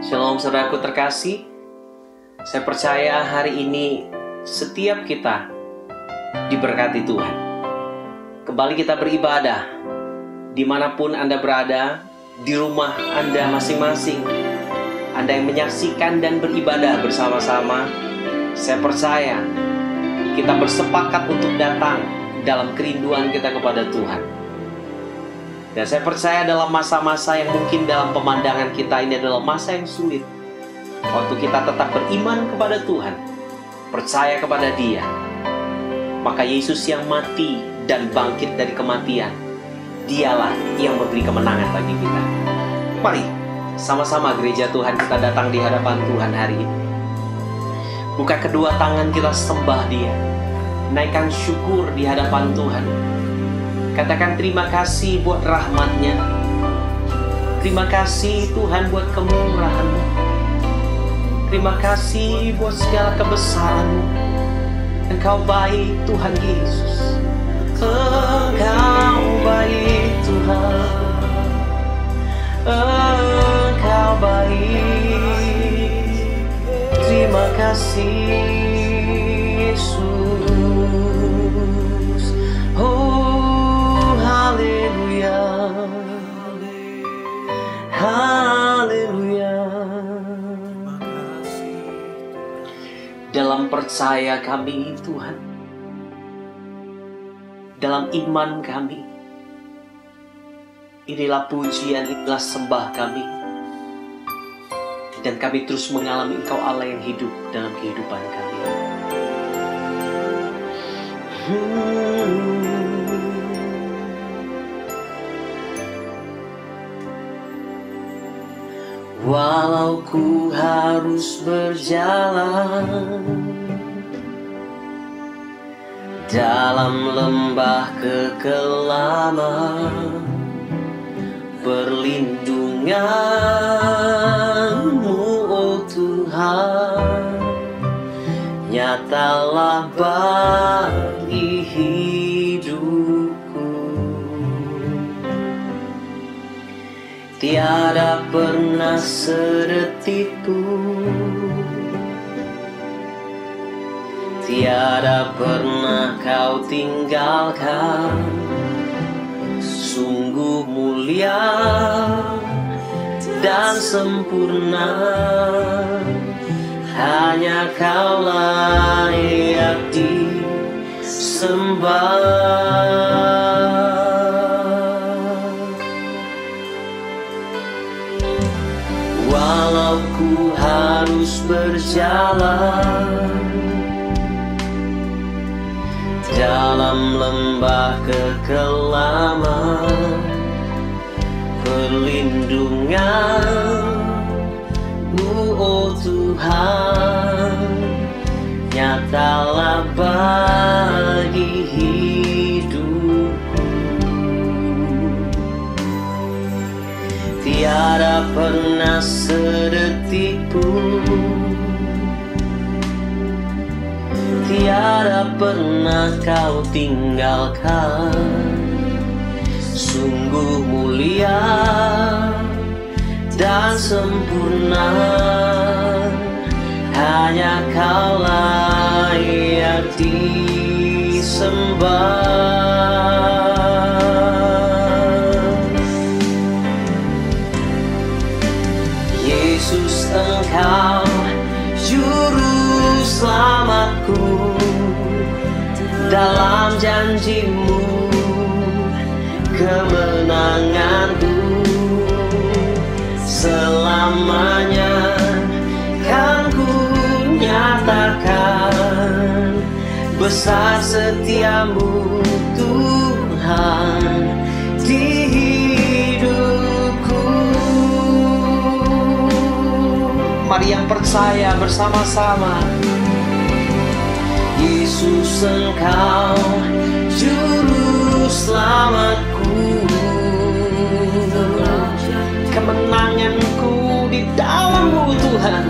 Shalom saudaraku terkasih. Saya percaya hari ini setiap kita diberkati Tuhan. Kembali kita beribadah dimanapun Anda berada, di rumah Anda masing-masing. Anda yang menyaksikan dan beribadah bersama-sama, saya percaya kita bersepakat untuk datang dalam kerinduan kita kepada Tuhan. Dan saya percaya dalam masa-masa yang mungkin dalam pemandangan kita ini adalah masa yang sulit, waktu kita tetap beriman kepada Tuhan, percaya kepada Dia, maka Yesus yang mati dan bangkit dari kematian, Dialah yang memberi kemenangan bagi kita. Mari sama-sama gereja Tuhan kita datang di hadapan Tuhan hari ini. Buka kedua tangan kita, sembah Dia, naikkan syukur di hadapan Tuhan. Katakan terima kasih buat rahmat-Nya. Terima kasih Tuhan buat kemurahan-Mu. Terima kasih buat segala kebesaran-Mu. Engkau baik Tuhan Yesus. Engkau baik Tuhan. Engkau baik. Terima kasih Yesus. Haleluya, haleluya. Dalam percaya kami Tuhan, dalam iman kami, inilah pujian, inilah sembah kami. Dan kami terus mengalami Engkau Allah yang hidup dalam kehidupan kami. Walau ku harus berjalan dalam lembah kekelaman, perlindungan-Mu, oh Tuhan, nyatalah bagi hidupku. Tiada pernah sedetik pun, tiada pernah Kau tinggalkan. Sungguh mulia dan sempurna, hanya Kau layak disembah. Walau ku harus berjalan dalam lembah kekelaman, perlindungan-Mu, oh Tuhan, nyatalah bagi hidupku. Tiada pernah sedetik pun, tiada pernah Kau tinggalkan. Sungguh mulia dan sempurna, hanya Kau layak disembah. Yesus, Engkau juru selamatku. Dalam janji-Mu kemenanganku, selamanya kan ku nyatakan besar setia-Mu Tuhan di hidupku. Mari yang percaya bersama-sama. Yesus, Engkau juru selamatku. Kemenanganku di dalam-Mu Tuhan.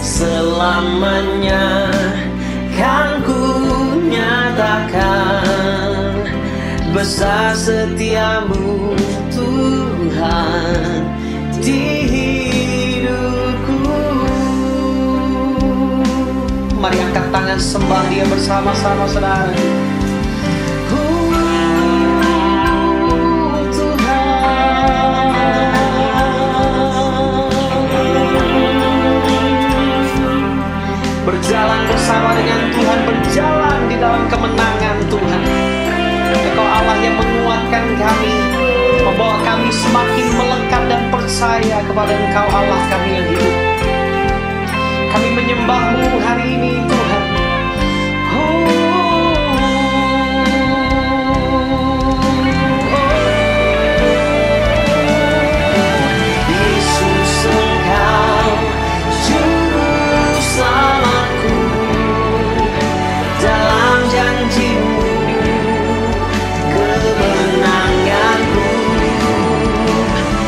Selamanya kan ku nyatakan besar setia-Mu Tuhan Mari angkat tangan sembah Dia bersama-sama, saudara. Berjalan bersama dengan Tuhan, berjalan di dalam kemenangan Tuhan. Engkau Allah yang menguatkan kami, membawa kami semakin melekat dan percaya kepada Engkau Allah kami yang hidup. Kami menyembah-Mu hari ini Tuhan. Yesus, Engkau Juru Selamatku, dalam janji-Mu kemenanganku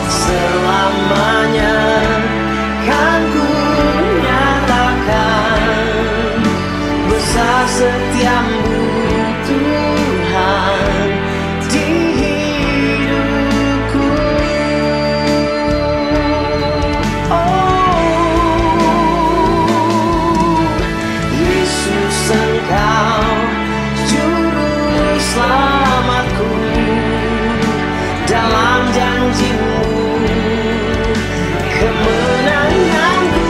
selamanya kan ku nyatakan besar setiamu Tuhan di hidupku. Yesus, Engkau Juru Selamatku, dalam janji-Mu kemenanganku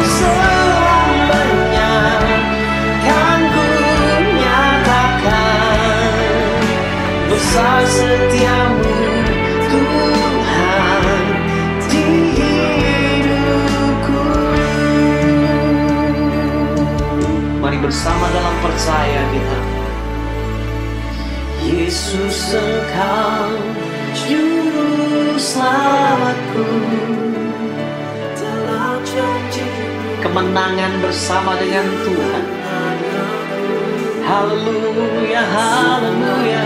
selamanya kan ku nyatakan besar setiamu Tuhan di hidupku. Mari bersama dalam percaya kita. Yesus, Engkau Juru Selamatku, dalam janji-Mu kemenangan bersama dengan Tuhan. Haleluya, haleluya.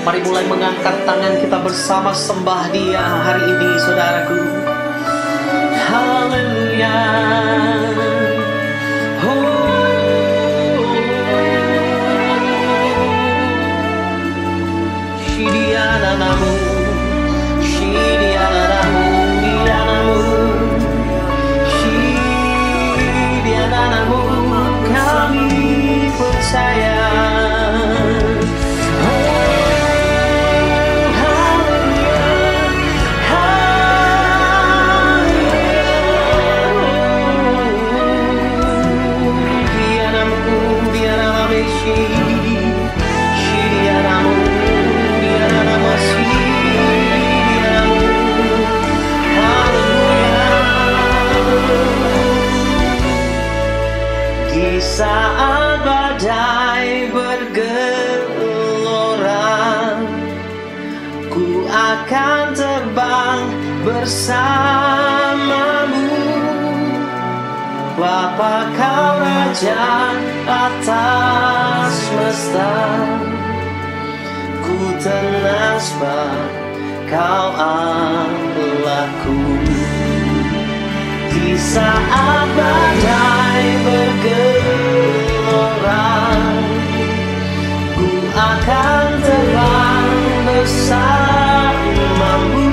Mari mulai mengangkat tangan kita bersama sembah Dia hari ini, saudaraku. Haleluya. Shidiananamu, Shidiananamu, Shidiananamu, kami percaya. Saat badai bergelora, ku akan terbang bersamamu. Bapa, Kau Raja atas semesta, ku tenang sebab Kau Allahku. Di saat badai bergelora, ku akan terbang bersamamu.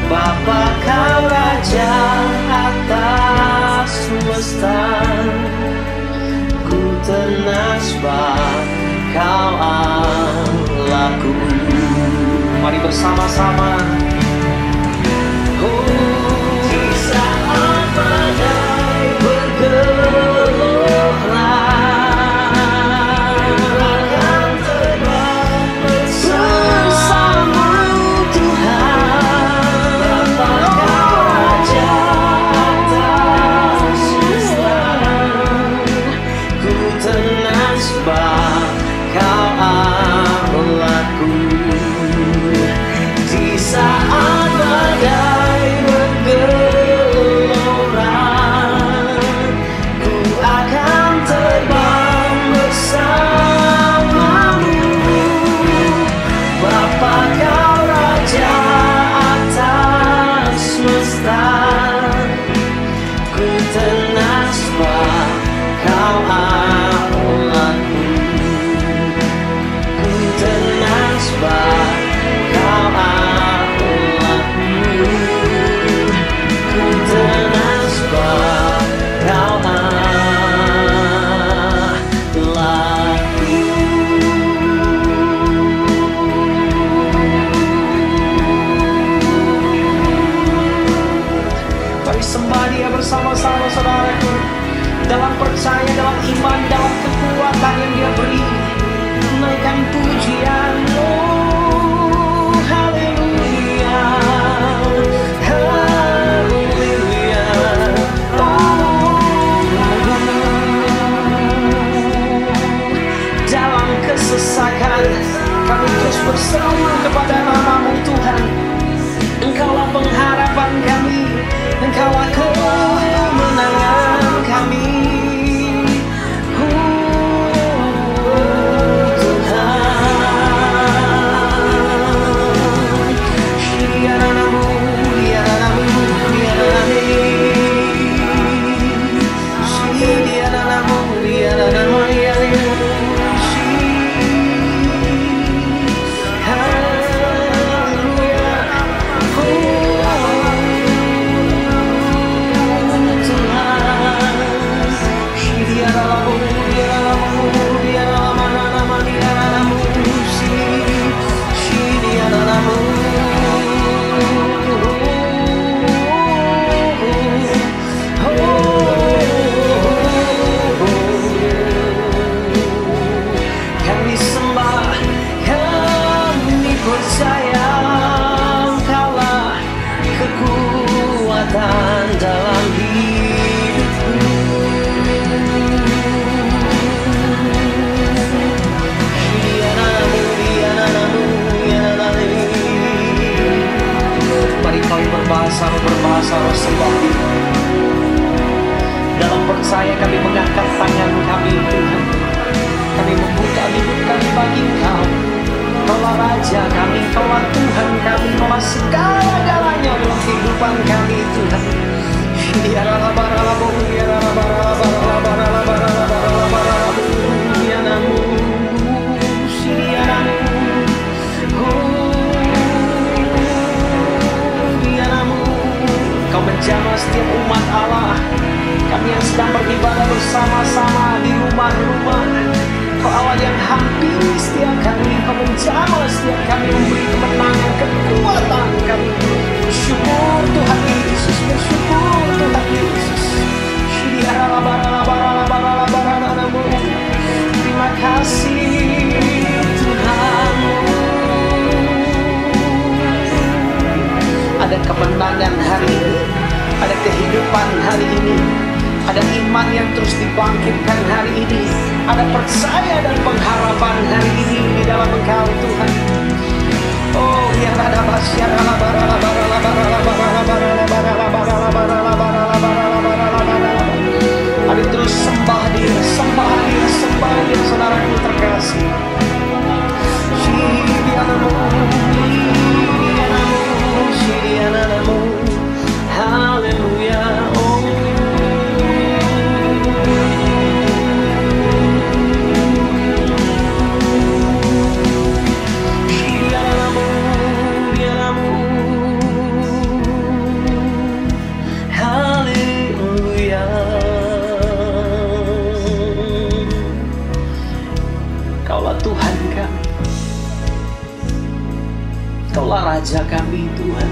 Bapa, Kau Raja atas semesta, ku tenang sebab Kau Allahku. Mari bersama-sama. Kau Allahku, di saat sembah Dia bersama-sama saudaraku, dalam percaya, dalam iman, dalam kekuatan yang Dia beri. Naikkan pujian-Mu, haleluya, haleluya. Dalam kesesakan kami terus berseru kepada nama-Mu Tuhan. Engkaulah pengharapan kami, Engkaulah kemenangan kami. Dalam hidupku, mari kami berbahasa sembah Dia. Dalam percaya kami mengangkat tangan kami Tuhan, kami membuka hidup kami bagi Engkau. Kaulah Raja kami, Kaulah Tuhan kami, Kaulah segala-galanya dalam kehidupan kami Tuhan. Kau menjamah setiap umat Allah, kami yang sedang beribadah bersama-sama di rumah-rumah. Kau Allah yang hampiri setiap kami, Kau menjamah setiap kami, memberi kemenangan, kekuatan kami. Bersyukur Tuhan Yesus, bersyukur Tuhan Yesus. Terima kasih Tuhan. Ada kemenangan hari ini, ada kehidupan hari ini, ada iman yang terus dibangkitkan hari ini, ada percaya dan pengharapan hari ini di dalam Engkau Tuhan. Oh, yang ada mari terus sembah Dia, sembah Dia, sembah Dia, saudaraku terkasih. Haleluya. Kaulah Tuhan kami, Kaulah Raja kami Tuhan.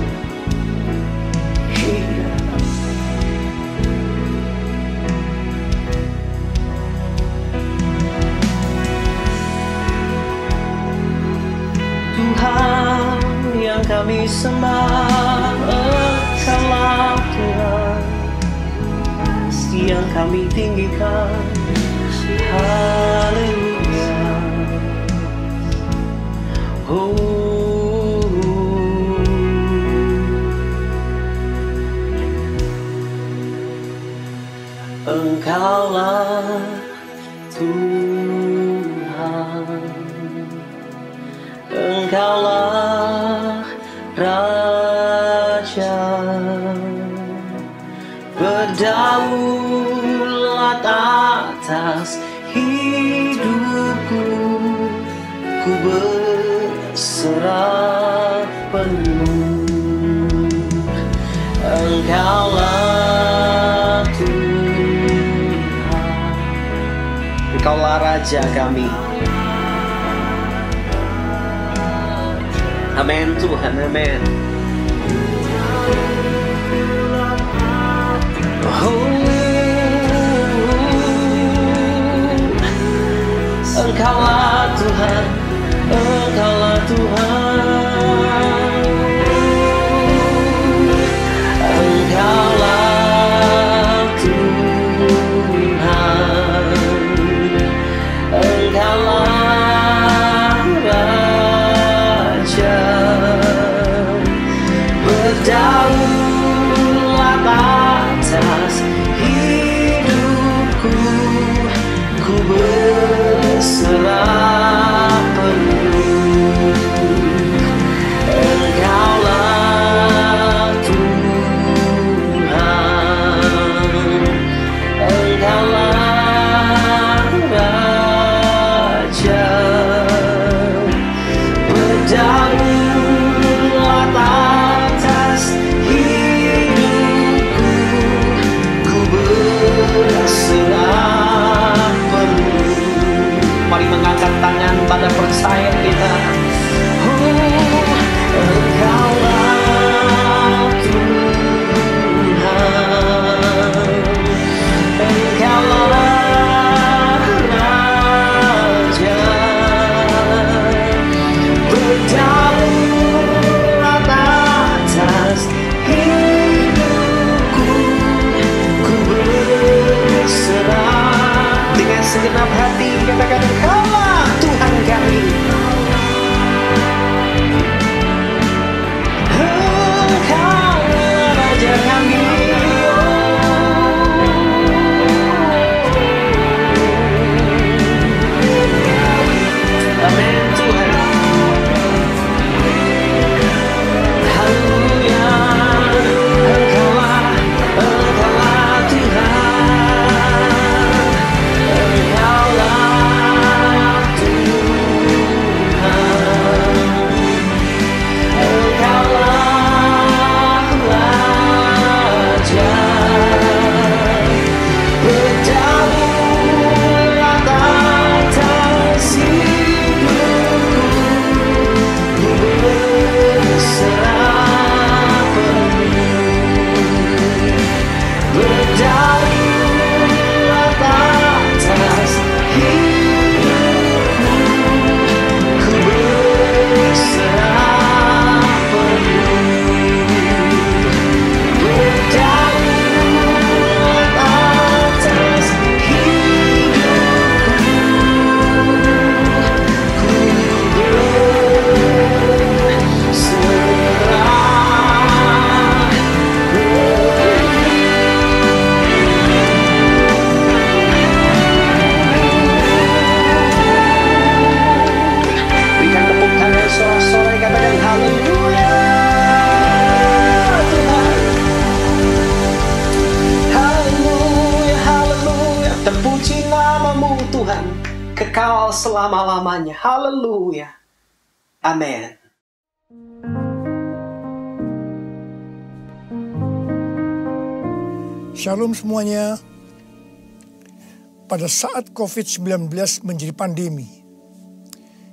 Tuhan yang kami sembah, Engkaulah Tuhan yang kami tinggikan. Haleluya. Oh, Engkaulah Tuhan, Engkaulah Raja, berdaulat atas hidupku, ku berserah penuh. Engkaulah Tuhan, Engkaulah Raja kami. Amin Tuhan, amin. Engkaulah Tuhan, Engkaulah Tuhan. Engkaulah Tuhan, Engkaulah Raja. Berdaulat atas hidupku, ku berserah penuh. Engkaulah Tuhan, Engkaulah Raja. Berdaulat atas hidupku, ku berserah penuh. Mari mengangkat tangan pada percaya kita. Engkaulah Tuhan, Engkaulah Raja. Berdaulat atas hidupku, ku berserah. Dengan segenap hati katakan, Engkaulah Tuhan kami. Engkaulah Raja kami. Amin Tuhan. Haleluya. Engkaulah Tuhan, Engkaulah Tuhan, Engkaulah Raja. Berdaulat atas hidupku, ku berserah penuh. Berdaulat atas hidupku, ku berserah penuh. Berdaulat atas hidupku, ku berserah Berikan tepuk tangan sorak-sorai, katakan haleluya Tuhan. Haleluya, haleluya. Terpuji namamu Tuhan, kekal selama-lamanya. Haleluya. Amin. Shalom semuanya. Pada saat COVID-19 menjadi pandemi,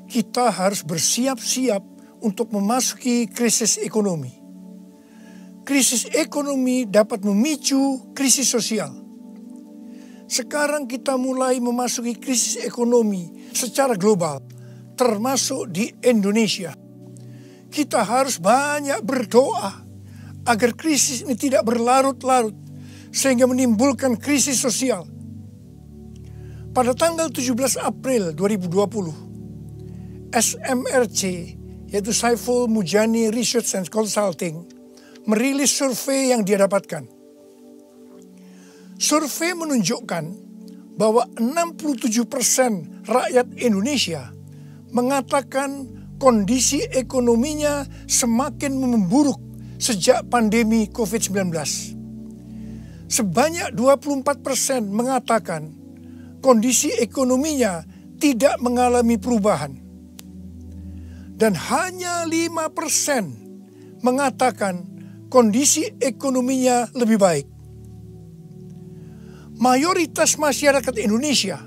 kita harus bersiap-siap untuk memasuki krisis ekonomi. Krisis ekonomi dapat memicu krisis sosial. Sekarang kita mulai memasuki krisis ekonomi secara global, termasuk di Indonesia. Kita harus banyak berdoa agar krisis ini tidak berlarut-larut sehingga menimbulkan krisis sosial. Pada tanggal 17 April 2020, SMRC, yaitu Saiful Mujani Research and Consulting, merilis survei yang dia dapatkan. Survei menunjukkan bahwa 67% rakyat Indonesia mengatakan kondisi ekonominya semakin memburuk sejak pandemi COVID-19. Sebanyak 24% mengatakan kondisi ekonominya tidak mengalami perubahan. Dan hanya 5% mengatakan kondisi ekonominya lebih baik. Mayoritas masyarakat Indonesia,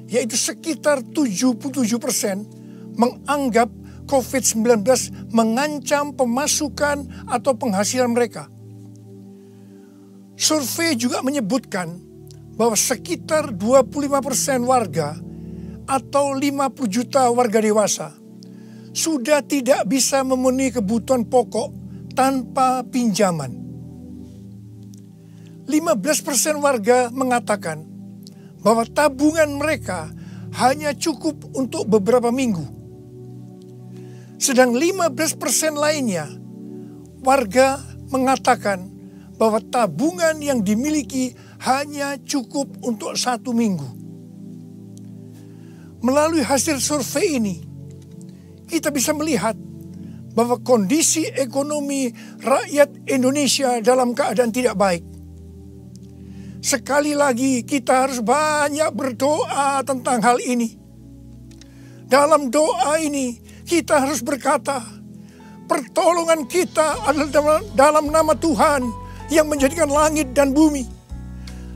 yaitu sekitar 77%, menganggap COVID-19 mengancam pemasukan atau penghasilan mereka. Survei juga menyebutkan bahwa sekitar 25% warga atau 50 juta warga dewasa sudah tidak bisa memenuhi kebutuhan pokok tanpa pinjaman. 15% warga mengatakan bahwa tabungan mereka hanya cukup untuk beberapa minggu. Sedang 15% lainnya warga mengatakan bahwa tabungan yang dimiliki hanya cukup untuk 1 minggu. Melalui hasil survei ini, kita bisa melihat bahwa kondisi ekonomi rakyat Indonesia dalam keadaan tidak baik. Sekali lagi kita harus banyak berdoa tentang hal ini. Dalam doa ini kita harus berkata, pertolongan kita adalah dalam nama Tuhan yang menjadikan langit dan bumi.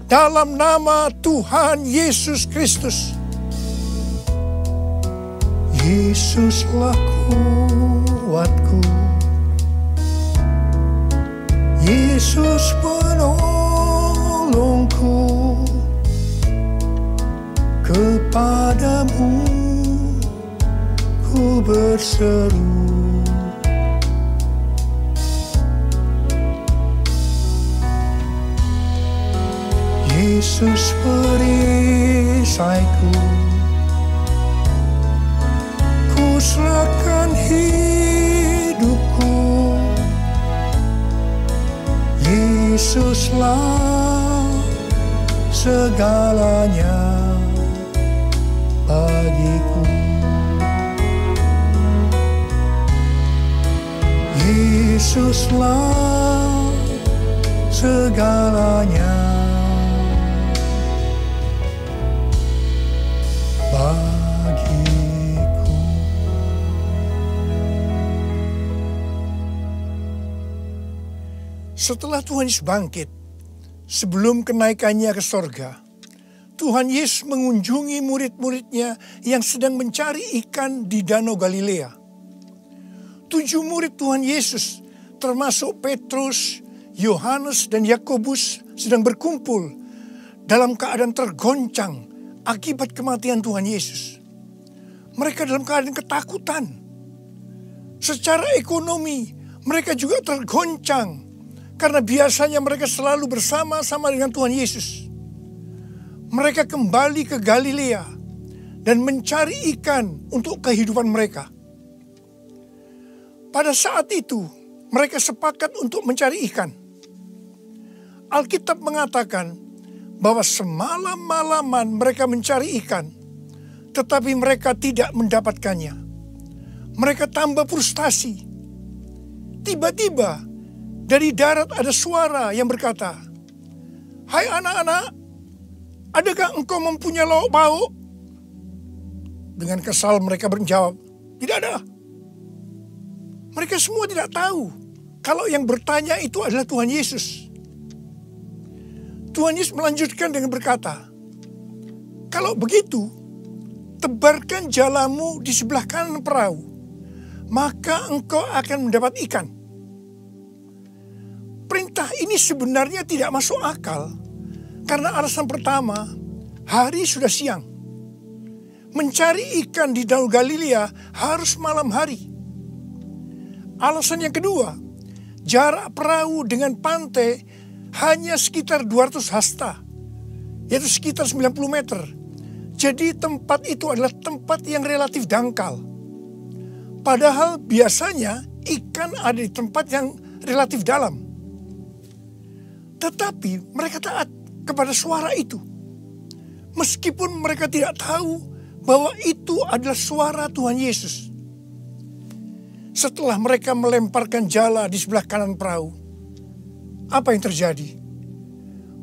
Dalam nama Tuhan Yesus Kristus. Yesuslah kuatku, Yesus penolongku, kepadamu ku berseru. Yesus perisaiku, ku serahkan hidupku. Yesuslah segalanya bagiku. Yesuslah segalanya bagiku. Setelah Tuhan Yesus bangkit, sebelum kenaikannya ke sorga, Tuhan Yesus mengunjungi murid-muridnya yang sedang mencari ikan di Danau Galilea. 7 murid Tuhan Yesus, termasuk Petrus, Yohanes, dan Yakobus, sedang berkumpul dalam keadaan tergoncang akibat kematian Tuhan Yesus. Mereka dalam keadaan ketakutan. Secara ekonomi, mereka juga tergoncang karena biasanya mereka selalu bersama-sama dengan Tuhan Yesus. Mereka kembali ke Galilea dan mencari ikan untuk kehidupan mereka. Pada saat itu, mereka sepakat untuk mencari ikan. Alkitab mengatakan bahwa semalam-malaman mereka mencari ikan, tetapi mereka tidak mendapatkannya. Mereka tambah frustasi. Tiba-tiba, dari darat ada suara yang berkata, "Hai anak-anak, adakah engkau mempunyai lauk pauk?" Dengan kesal mereka menjawab, "Tidak ada." Mereka semua tidak tahu kalau yang bertanya itu adalah Tuhan Yesus. Tuhan Yesus melanjutkan dengan berkata, "Kalau begitu, tebarkan jalamu di sebelah kanan perahu, maka engkau akan mendapat ikan." Perintah ini sebenarnya tidak masuk akal, karena alasan pertama, hari sudah siang. Mencari ikan di Danau Galilea harus malam hari. Alasan yang kedua, jarak perahu dengan pantai hanya sekitar 200 hasta, yaitu sekitar 90 meter. Jadi tempat itu adalah tempat yang relatif dangkal. Padahal biasanya ikan ada di tempat yang relatif dalam. Tetapi mereka taat kepada suara itu. Meskipun mereka tidak tahu bahwa itu adalah suara Tuhan Yesus. Setelah mereka melemparkan jala di sebelah kanan perahu, apa yang terjadi?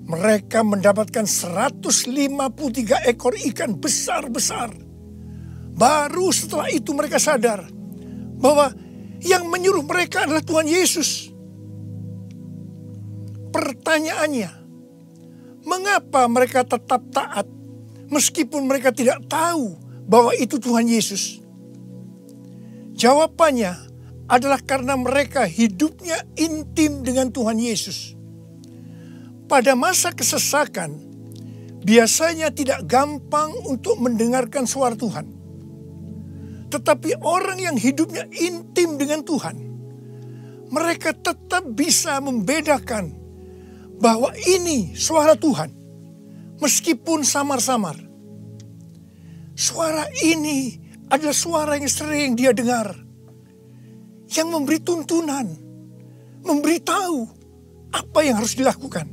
Mereka mendapatkan 153 ekor ikan besar-besar. Baru setelah itu mereka sadar bahwa yang menyuruh mereka adalah Tuhan Yesus. Pertanyaannya, mengapa mereka tetap taat meskipun mereka tidak tahu bahwa itu Tuhan Yesus? Jawabannya adalah karena mereka hidupnya intim dengan Tuhan Yesus. Pada masa kesesakan, biasanya tidak gampang untuk mendengarkan suara Tuhan. Tetapi orang yang hidupnya intim dengan Tuhan, mereka tetap bisa membedakan bahwa ini suara Tuhan, meskipun samar-samar. Suara ini adalah suara yang sering dia dengar, yang memberi tuntunan, memberitahu apa yang harus dilakukan.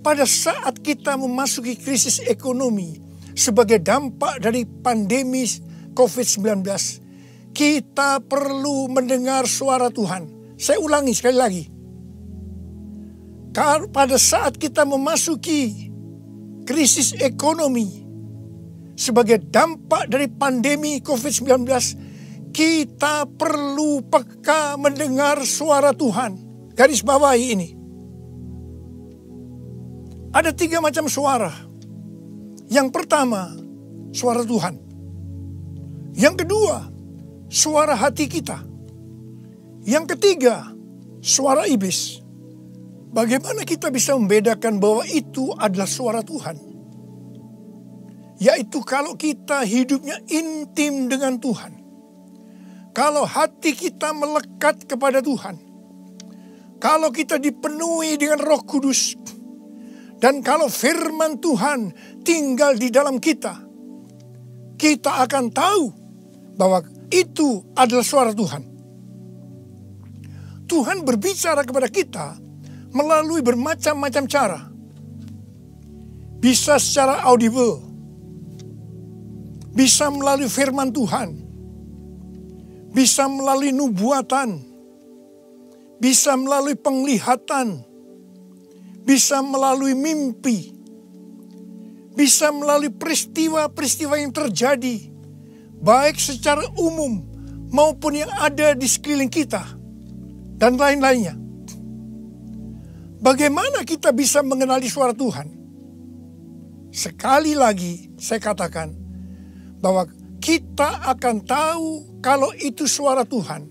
Pada saat kita memasuki krisis ekonomi sebagai dampak dari pandemi COVID-19, kita perlu mendengar suara Tuhan. Saya ulangi sekali lagi. Pada saat kita memasuki krisis ekonomi sebagai dampak dari pandemi COVID-19, kita perlu peka mendengar suara Tuhan. Garis bawahi ini. Ada 3 macam suara. Yang pertama, suara Tuhan. Yang kedua, suara hati kita. Yang ketiga, suara iblis. Bagaimana kita bisa membedakan bahwa itu adalah suara Tuhan? Yaitu kalau kita hidupnya intim dengan Tuhan. Kalau hati kita melekat kepada Tuhan. Kalau kita dipenuhi dengan Roh Kudus. Dan kalau firman Tuhan tinggal di dalam kita, kita akan tahu bahwa itu adalah suara Tuhan. Tuhan berbicara kepada kita melalui bermacam-macam cara. Bisa secara audible, bisa melalui firman Tuhan, bisa melalui nubuatan, bisa melalui penglihatan, bisa melalui mimpi, bisa melalui peristiwa-peristiwa yang terjadi, baik secara umum maupun yang ada di sekeliling kita, dan lain-lainnya. Bagaimana kita bisa mengenali suara Tuhan? Sekali lagi saya katakan bahwa kita akan tahu kalau itu suara Tuhan,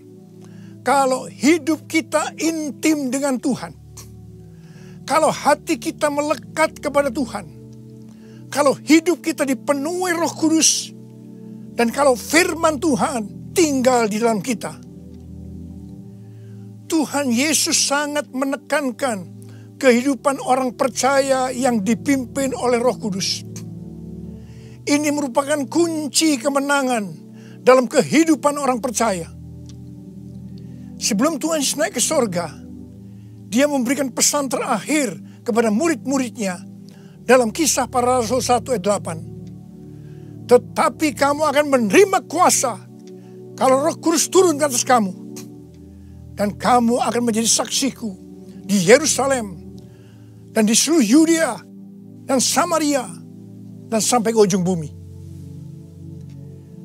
kalau hidup kita intim dengan Tuhan. Kalau hati kita melekat kepada Tuhan, kalau hidup kita dipenuhi Roh Kudus, dan kalau firman Tuhan tinggal di dalam kita. Tuhan Yesus sangat menekankan kehidupan orang percaya yang dipimpin oleh Roh Kudus. Ini merupakan kunci kemenangan dalam kehidupan orang percaya. Sebelum Tuhan Yesus naik ke sorga, Dia memberikan pesan terakhir kepada murid-muridnya dalam Kisah Para Rasul 1 ayat 8. Tetapi kamu akan menerima kuasa kalau Roh Kudus turun ke atas kamu. Dan kamu akan menjadi saksiku di Yerusalem dan di seluruh Yudea dan Samaria dan sampai ke ujung bumi.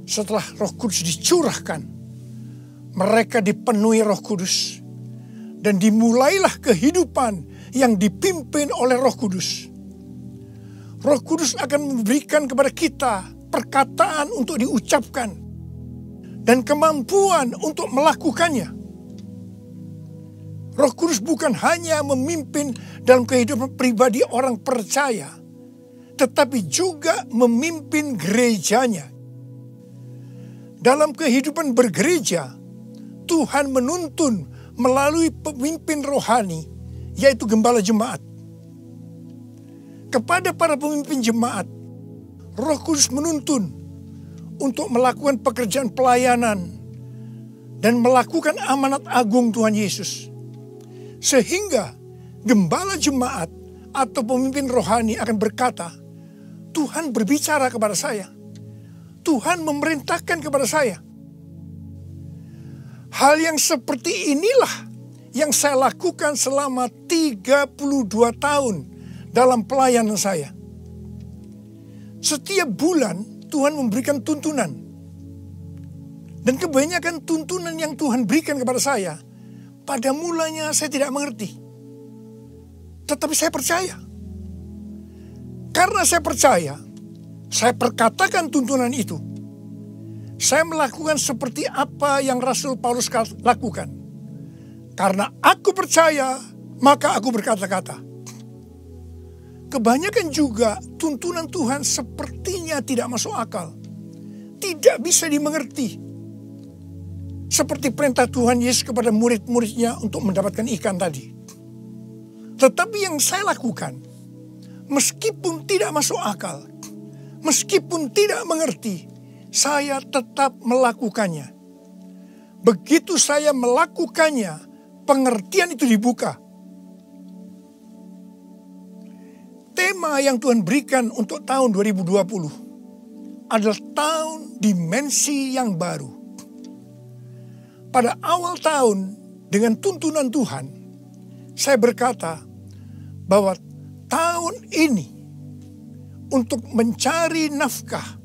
Setelah Roh Kudus dicurahkan, mereka dipenuhi Roh Kudus. Dan dimulailah kehidupan yang dipimpin oleh Roh Kudus. Roh Kudus akan memberikan kepada kita perkataan untuk diucapkan dan kemampuan untuk melakukannya. Roh Kudus bukan hanya memimpin dalam kehidupan pribadi orang percaya, tetapi juga memimpin gerejanya. Dalam kehidupan bergereja, Tuhan menuntun melalui pemimpin rohani, yaitu gembala jemaat. Kepada para pemimpin jemaat, Roh Kudus menuntun untuk melakukan pekerjaan pelayanan dan melakukan amanat agung Tuhan Yesus. Sehingga gembala jemaat atau pemimpin rohani akan berkata, Tuhan berbicara kepada saya. Tuhan memerintahkan kepada saya. Hal yang seperti inilah yang saya lakukan selama 32 tahun dalam pelayanan saya. Setiap bulan Tuhan memberikan tuntunan. Dan kebanyakan tuntunan yang Tuhan berikan kepada saya, pada mulanya saya tidak mengerti. Tetapi saya percaya. Karena saya percaya, saya perkatakan tuntunan itu. Saya melakukan seperti apa yang Rasul Paulus lakukan. Karena aku percaya, maka aku berkata-kata. kebanyakan juga tuntunan Tuhan sepertinya tidak masuk akal. Tidak bisa dimengerti. Seperti perintah Tuhan Yesus kepada murid-muridnya untuk mendapatkan ikan tadi. Tetapi yang saya lakukan, meskipun tidak masuk akal, meskipun tidak mengerti, saya tetap melakukannya. Begitu saya melakukannya, pengertian itu dibuka. Tema yang Tuhan berikan untuk tahun 2020 adalah tahun dimensi yang baru. Pada awal tahun dengan tuntunan Tuhan, saya berkata bahwa tahun ini untuk mencari nafkah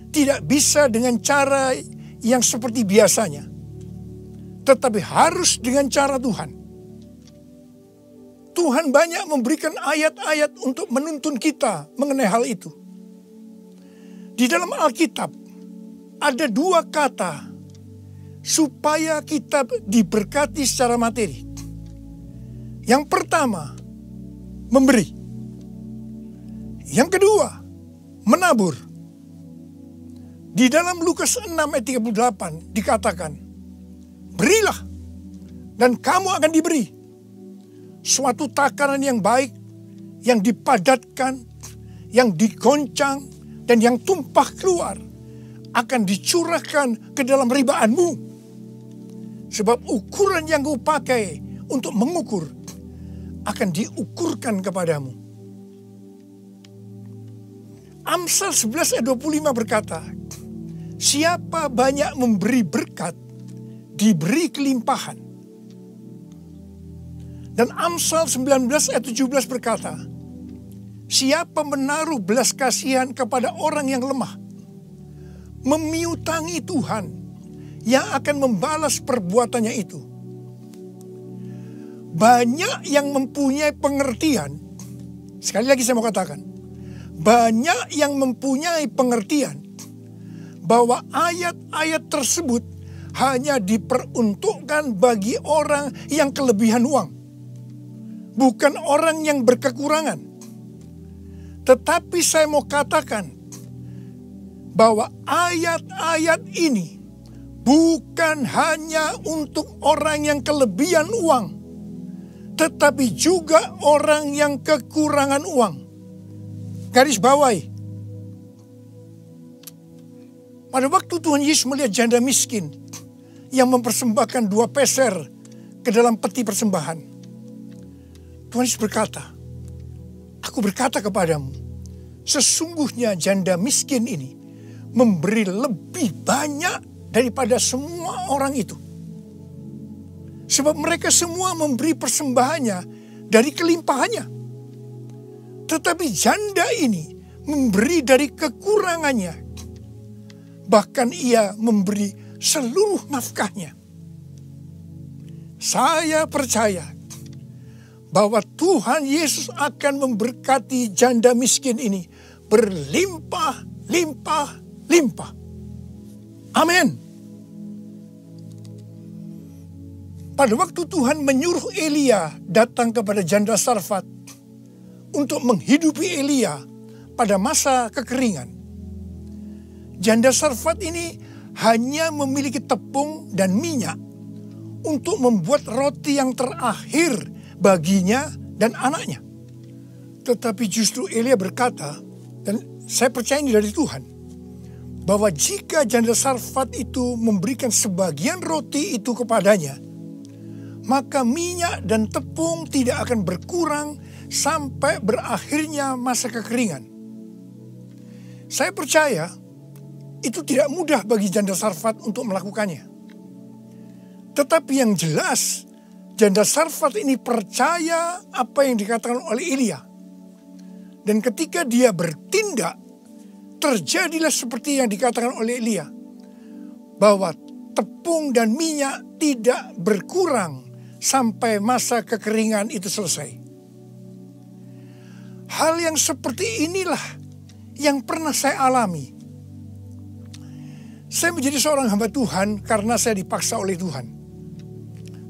tidak bisa dengan cara yang seperti biasanya, tetapi harus dengan cara Tuhan. Tuhan banyak memberikan ayat-ayat untuk menuntun kita mengenai hal itu. Di dalam Alkitab ada 2 kata supaya kita diberkati secara materi. Yang pertama, memberi. Yang kedua, menabur. Di dalam Lukas 6 ayat 38 dikatakan, berilah dan kamu akan diberi. Suatu takaran yang baik, yang dipadatkan, yang digoncang, dan yang tumpah keluar akan dicurahkan ke dalam ribaanmu. Sebab ukuran yang kau pakai untuk mengukur akan diukurkan kepadamu. Amsal 11 ayat 25 berkata, siapa banyak memberi berkat, diberi kelimpahan. Dan Amsal 19 ayat 17 berkata, siapa menaruh belas kasihan kepada orang yang lemah, memiutangi Tuhan yang akan membalas perbuatannya itu. Banyak yang mempunyai pengertian, sekali lagi saya mau katakan, banyak yang mempunyai pengertian bahwa ayat-ayat tersebut hanya diperuntukkan bagi orang yang kelebihan uang. Bukan orang yang berkekurangan. Tetapi saya mau katakan bahwa ayat-ayat ini bukan hanya untuk orang yang kelebihan uang, tetapi juga orang yang kekurangan uang. Garis bawahi. Pada waktu Tuhan Yesus melihat janda miskin yang mempersembahkan 2 peser ke dalam peti persembahan, Tuhan Yesus berkata, aku berkata kepadamu, sesungguhnya janda miskin ini memberi lebih banyak daripada semua orang itu. Sebab mereka semua memberi persembahannya dari kelimpahannya. Tetapi janda ini memberi dari kekurangannya. Bahkan ia memberi seluruh nafkahnya. Saya percaya bahwa Tuhan Yesus akan memberkati janda miskin ini berlimpah, limpah, limpah. Amin. Pada waktu Tuhan menyuruh Elia datang kepada janda Sarfat untuk menghidupi Elia pada masa kekeringan, janda Sarfat ini hanya memiliki tepung dan minyak untuk membuat roti yang terakhir baginya dan anaknya. Tetapi justru Elia berkata, dan saya percaya ini dari Tuhan, bahwa jika janda Sarfat itu memberikan sebagian roti itu kepadanya, maka minyak dan tepung tidak akan berkurang sampai berakhirnya masa kekeringan. Saya percaya itu tidak mudah bagi janda Sarfat untuk melakukannya. Tetapi yang jelas, janda Sarfat ini percaya apa yang dikatakan oleh Elia. Dan ketika dia bertindak, terjadilah seperti yang dikatakan oleh Elia. Bahwa tepung dan minyak tidak berkurang sampai masa kekeringan itu selesai. Hal yang seperti inilah yang pernah saya alami. Saya menjadi seorang hamba Tuhan karena saya dipaksa oleh Tuhan.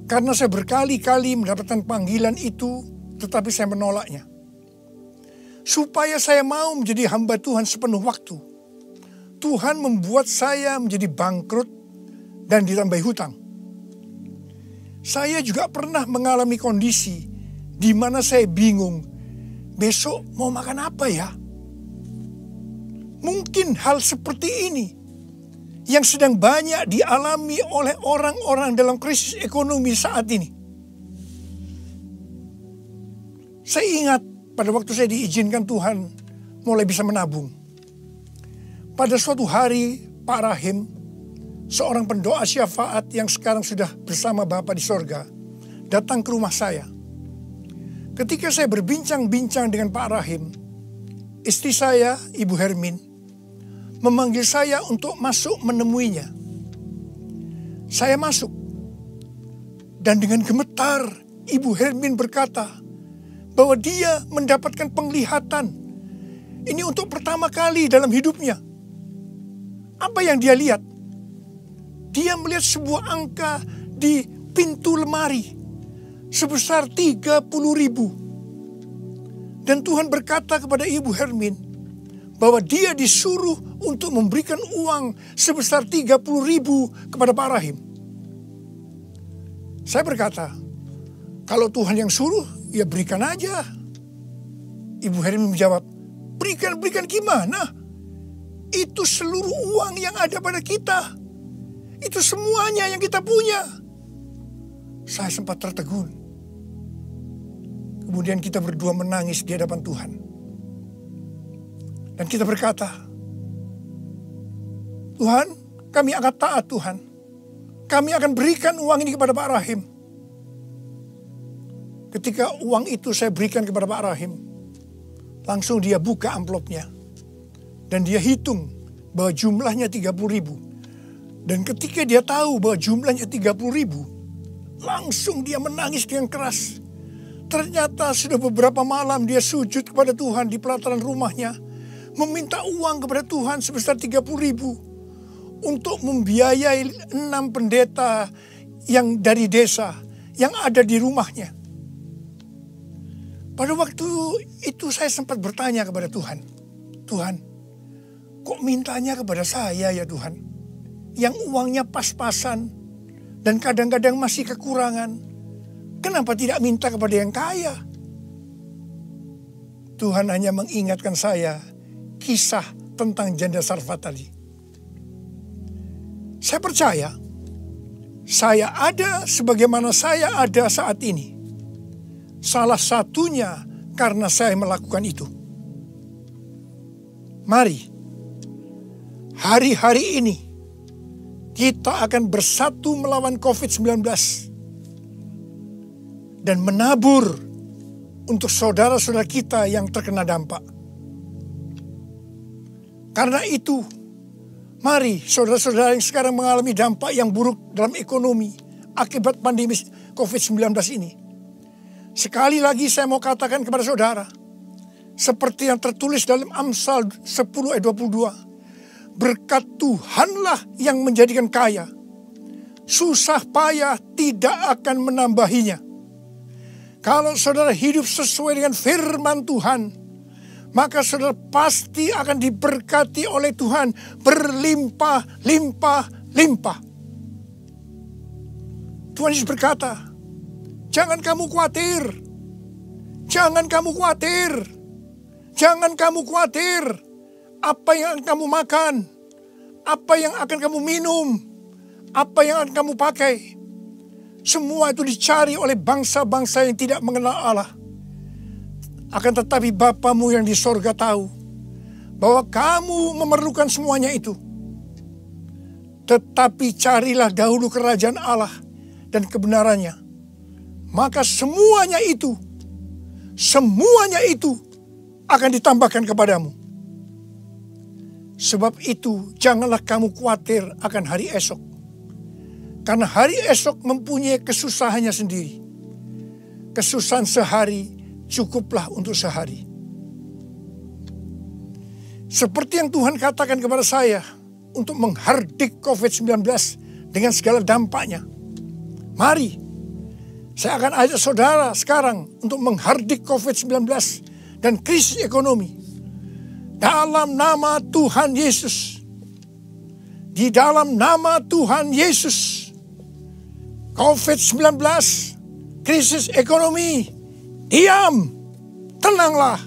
Karena saya berkali-kali mendapatkan panggilan itu, tetapi saya menolaknya. supaya saya mau menjadi hamba Tuhan sepenuh waktu, Tuhan membuat saya menjadi bangkrut dan ditambahi hutang. Saya juga pernah mengalami kondisi di mana saya bingung, besok mau makan apa ya? Mungkin hal seperti ini yang sedang banyak dialami oleh orang-orang dalam krisis ekonomi saat ini. Saya ingat pada waktu saya diizinkan Tuhan mulai bisa menabung. Pada suatu hari Pak Rahim, seorang pendoa syafaat yang sekarang sudah bersama Bapa di sorga, datang ke rumah saya. Ketika saya berbincang-bincang dengan Pak Rahim, istri saya, Ibu Hermin, memanggil saya untuk masuk menemuinya. Saya masuk, dan dengan gemetar Ibu Hermin berkata bahwa dia mendapatkan penglihatan. Ini untuk pertama kali dalam hidupnya. Apa yang dia lihat? Dia melihat sebuah angka di pintu lemari sebesar 30.000. Dan Tuhan berkata kepada Ibu Hermin bahwa dia disuruh untuk memberikan uang sebesar 30.000 kepada Pak Rahim. Saya berkata, kalau Tuhan yang suruh, ya berikan aja. Ibu Hermin menjawab, berikan gimana? Itu seluruh uang yang ada pada kita. Itu semuanya yang kita punya. Saya sempat tertegun. Kemudian kita berdua menangis di hadapan Tuhan. Dan kita berkata, Tuhan, kami akan taat Tuhan. Kami akan berikan uang ini kepada Pak Rahim. Ketika uang itu saya berikan kepada Pak Rahim, langsung dia buka amplopnya. Dan dia hitung bahwa jumlahnya 30.000. Dan ketika dia tahu bahwa jumlahnya 30.000, langsung dia menangis dengan keras. Ternyata sudah beberapa malam dia sujud kepada Tuhan di pelataran rumahnya, meminta uang kepada Tuhan sebesar 30.000 untuk membiayai 6 pendeta yang dari desa yang ada di rumahnya. Pada waktu itu saya sempat bertanya kepada Tuhan, Tuhan, kok mintanya kepada saya ya Tuhan? Yang uangnya pas-pasan dan kadang-kadang masih kekurangan. Kenapa tidak minta kepada yang kaya? Tuhan hanya mengingatkan saya kisah tentang janda Sarfat tadi. Saya percaya, saya ada sebagaimana saya ada saat ini. Salah satunya karena saya melakukan itu. Mari, hari-hari ini kita akan bersatu melawan COVID-19 dan menabur untuk saudara-saudara kita yang terkena dampak. Karena itu, mari saudara-saudara yang sekarang mengalami dampak yang buruk dalam ekonomi akibat pandemi COVID-19 ini. Sekali lagi saya mau katakan kepada saudara, seperti yang tertulis dalam Amsal 10 ayat 22. Berkat Tuhanlah yang menjadikan kaya. Susah payah tidak akan menambahinya. Kalau saudara hidup sesuai dengan firman Tuhan, maka saudara pasti akan diberkati oleh Tuhan berlimpah, limpah, limpah. Tuhan Yesus berkata, jangan kamu khawatir. Jangan kamu khawatir. Jangan kamu khawatir. Apa yang akan kamu makan? Apa yang akan kamu minum? Apa yang akan kamu pakai? Semua itu dicari oleh bangsa-bangsa yang tidak mengenal Allah. Akan tetapi Bapamu yang di sorga tahu bahwa kamu memerlukan semuanya itu. Tetapi carilah dahulu kerajaan Allah dan kebenarannya. Maka semuanya itu akan ditambahkan kepadamu. Sebab itu janganlah kamu khawatir akan hari esok. Karena hari esok mempunyai kesusahannya sendiri. Kesusahan sehari cukuplah untuk sehari. Seperti yang Tuhan katakan kepada saya untuk menghardik COVID-19 dengan segala dampaknya. Mari, saya akan ajak saudara sekarang untuk menghardik COVID-19 dan krisis ekonomi. Dalam nama Tuhan Yesus, di dalam nama Tuhan Yesus, COVID-19, krisis ekonomi, diam, tenanglah.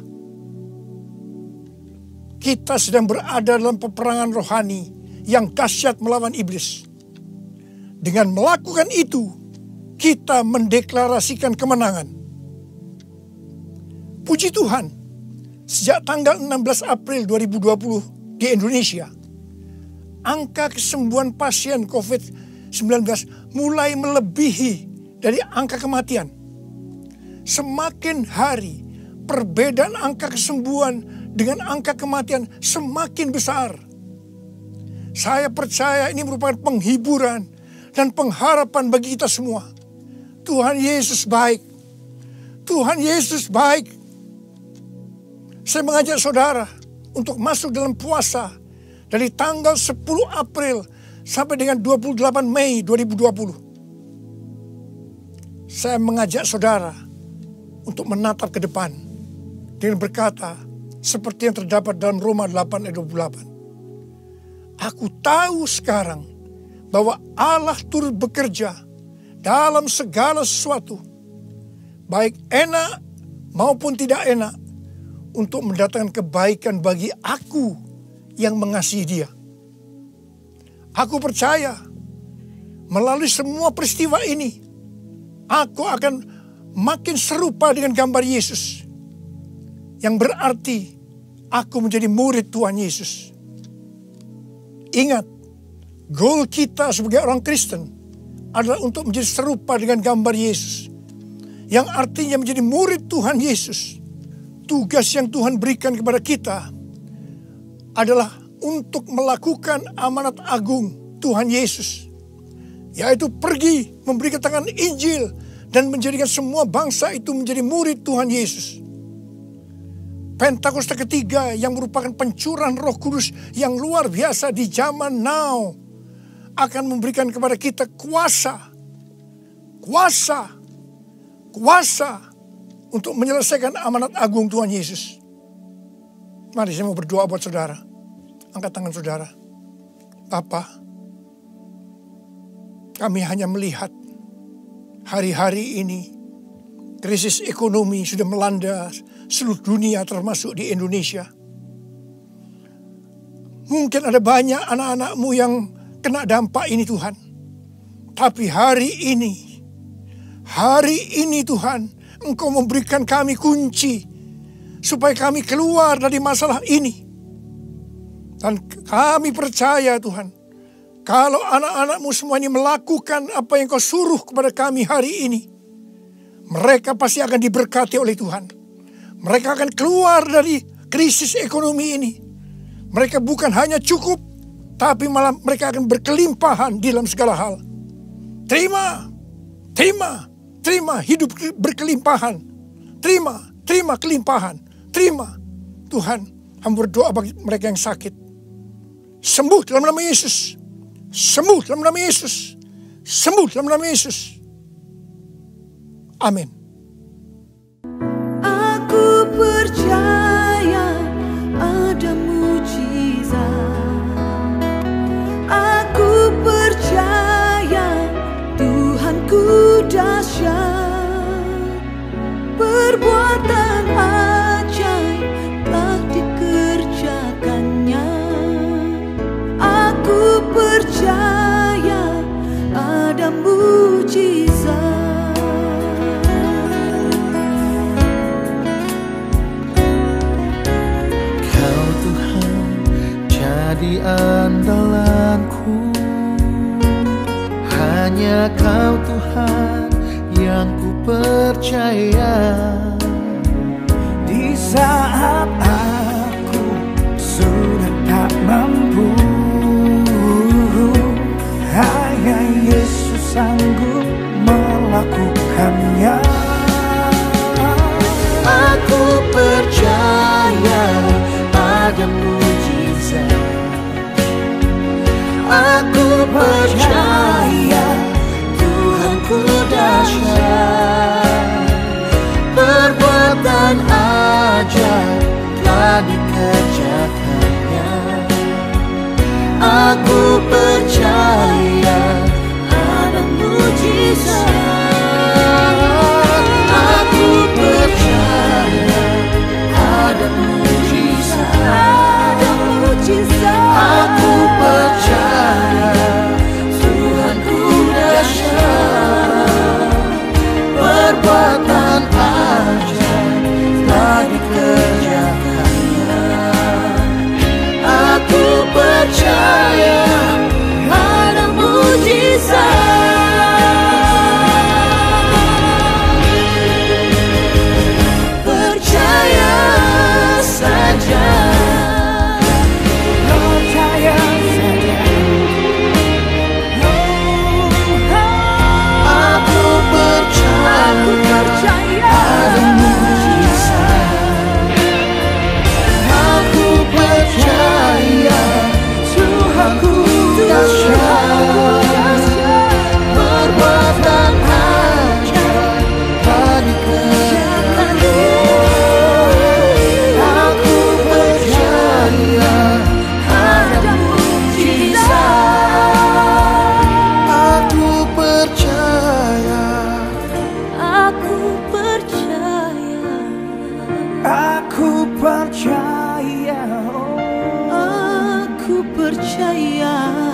Kita sedang berada dalam peperangan rohani yang dahsyat melawan iblis. Dengan melakukan itu, kita mendeklarasikan kemenangan. Puji Tuhan, sejak tanggal 16 April 2020 di Indonesia, angka kesembuhan pasien COVID-19 mulai melebihi dari angka kematian. Semakin hari, perbedaan angka kesembuhan dengan angka kematian semakin besar. Saya percaya ini merupakan penghiburan dan pengharapan bagi kita semua. Tuhan Yesus baik. Tuhan Yesus baik. Saya mengajak saudara untuk masuk dalam puasa dari tanggal 10 April sampai dengan 28 Mei 2020. Saya mengajak saudara untuk menatap ke depan dengan berkata seperti yang terdapat dalam Roma 8 ayat 28. Aku tahu sekarang bahwa Allah turut bekerja dalam segala sesuatu, baik enak maupun tidak enak, untuk mendatangkan kebaikan bagi aku yang mengasihi Dia. Aku percaya melalui semua peristiwa ini, aku akan makin serupa dengan gambar Yesus, yang berarti aku menjadi murid Tuhan Yesus. Ingat, goal kita sebagai orang Kristen adalah untuk menjadi serupa dengan gambar Yesus, yang artinya menjadi murid Tuhan Yesus. Tugas yang Tuhan berikan kepada kita adalah untuk melakukan amanat agung Tuhan Yesus, yaitu pergi memberitakan Injil dan menjadikan semua bangsa itu menjadi murid Tuhan Yesus. Pentakosta ketiga yang merupakan pencurahan Roh Kudus yang luar biasa di zaman now akan memberikan kepada kita kuasa untuk menyelesaikan amanat agung Tuhan Yesus. Mari saya mau berdoa buat saudara. Angkat tangan saudara. Bapa, kami hanya melihat hari-hari ini krisis ekonomi sudah melanda seluruh dunia termasuk di Indonesia. Mungkin ada banyak anak-anak-Mu yang kena dampak ini Tuhan. Tapi hari ini Tuhan, Engkau memberikan kami kunci supaya kami keluar dari masalah ini. Dan kami percaya Tuhan, kalau anak-anak-Mu semua ini melakukan apa yang Kau suruh kepada kami hari ini, mereka pasti akan diberkati oleh Tuhan. Mereka akan keluar dari krisis ekonomi ini. Mereka bukan hanya cukup, tapi malah mereka akan berkelimpahan di dalam segala hal. Terima hidup berkelimpahan. Terima kelimpahan. Terima. Tuhan, hamba berdoa bagi mereka yang sakit. Sembuh dalam nama Yesus. Sembuh dalam nama Yesus. Sembuh dalam nama Yesus. Amin. Aku percaya ada mujizat. Aku percaya Tuhanku dahsyat. Perbuatan ajaib telah dikerjakannya. Aku percaya ada mujizat. Jadi andalanku, hanya Kau Tuhan yang ku percaya. Di saat aku sudah tak mampu, hanya Yesus sanggup melakukannya. Aku percaya ada mujizat. Aku percaya Tuhanku dahsyat. Perbuatan ajaib percaya